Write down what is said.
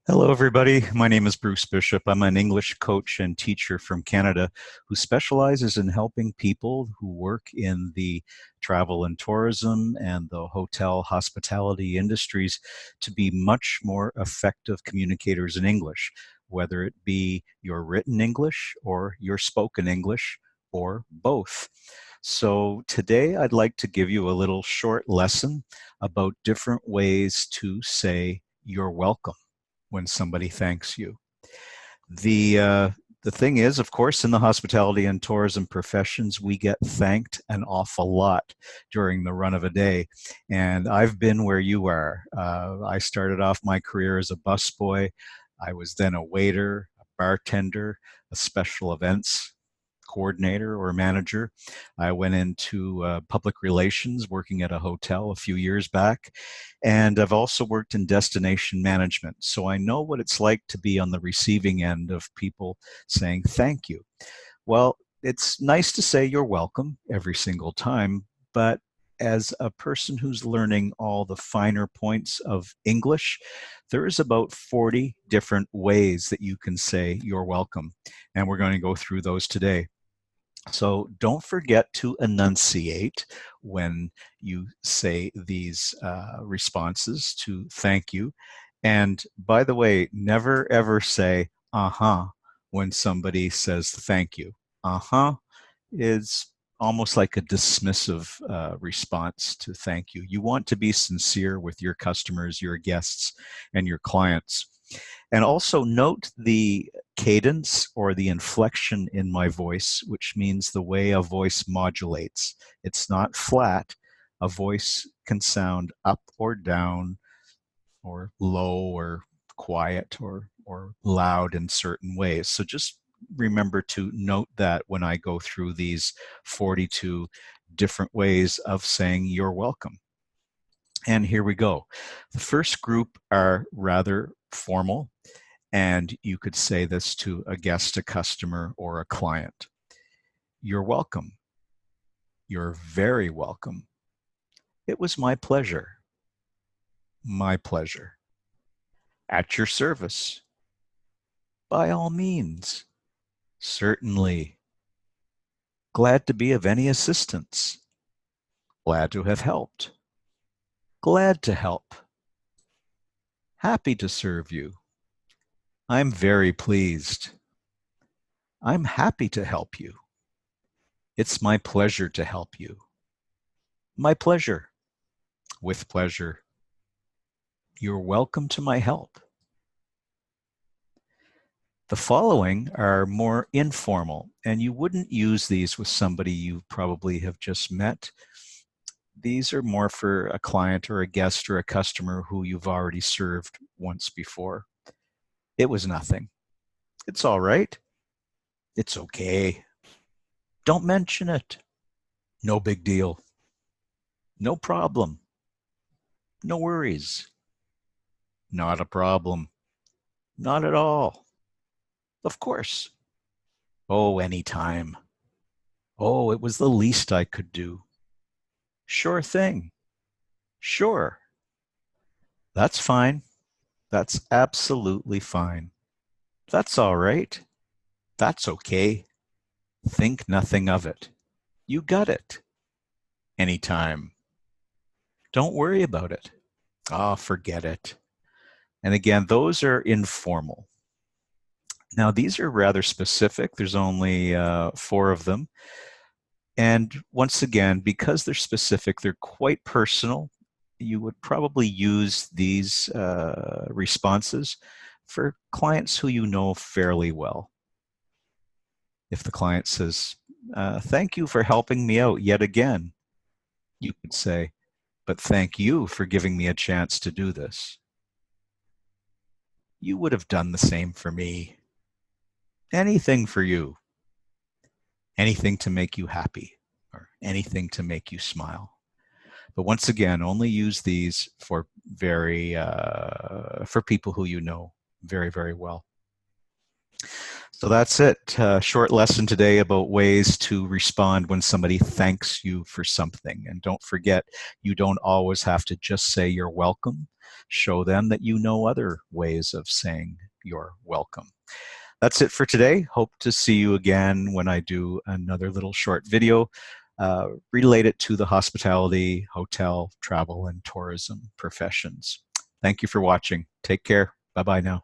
Hello, everybody. My name is Bruce Bishop. I'm an English coach and teacher from Canada who specializes in helping people who work in the travel and tourism and the hotel hospitality industries to be much more effective communicators in English, whether it be your written English or your spoken English or both. So today I'd like to give you a little short lesson about different ways to say you're welcome when somebody thanks you. The uh, the thing is, of course, in the hospitality and tourism professions, we get thanked an awful lot during the run of a day. And I've been where you are. I started off my career as a busboy. I was then a waiter, a bartender, a special events coordinator or manager. I went into public relations working at a hotel a few years back. And I've also worked in destination management. So I know what it's like to be on the receiving end of people saying thank you. Well, it's nice to say you're welcome every single time, but as a person who's learning all the finer points of English, there is about 40 different ways that you can say you're welcome. And we're going to go through those today. So don't forget to enunciate when you say these responses to thank you. And by the way, never ever say uh-huh when somebody says thank you. Uh-huh is almost like a dismissive response to thank you. You want to be sincere with your customers, your guests, and your clients. And also note the cadence or the inflection in my voice, which means the way a voice modulates. It's not flat. A voice can sound up or down or low or quiet or loud in certain ways. So just remember to note that when I go through these 42 different ways of saying you're welcome. And here we go. The first group are rather formal, and you could say this to a guest, a customer, or a client. You're welcome. You're very welcome. It was my pleasure. My pleasure. At your service. By all means. Certainly. Glad to be of any assistance. Glad to have helped. Glad to help. Happy to serve you. I'm very pleased. I'm happy to help you. It's my pleasure to help you. My pleasure. With pleasure. You're welcome to my help. The following are more informal, and you wouldn't use these with somebody you probably have just met. These are more for a client or a guest or a customer who you've already served once before. It was nothing. It's all right. It's okay. Don't mention it. No big deal. No problem. No worries. Not a problem. Not at all. Of course. Oh, anytime. Oh, it was the least I could do. Sure thing. Sure. That's fine. That's absolutely fine. That's all right. That's okay. Think nothing of it. You got it. Anytime. Don't worry about it. Ah, forget it. And again, those are informal. Now, these are rather specific. There's only 4 of them. And once again, because they're specific, they're quite personal. You would probably use these responses for clients who you know fairly well. If the client says, thank you for helping me out yet again, you could say, but thank you for giving me a chance to do this. You would have done the same for me. Anything for you. Anything to make you happy or anything to make you smile. But once again, only use these for for people who you know very, very well. So that's it. Short lesson today about ways to respond when somebody thanks you for something. And don't forget, you don't always have to just say you're welcome. Show them that you know other ways of saying you're welcome. That's it for today. Hope to see you again when I do another little short video related to the hospitality, hotel, travel, and tourism professions. Thank you for watching. Take care. Bye-bye now.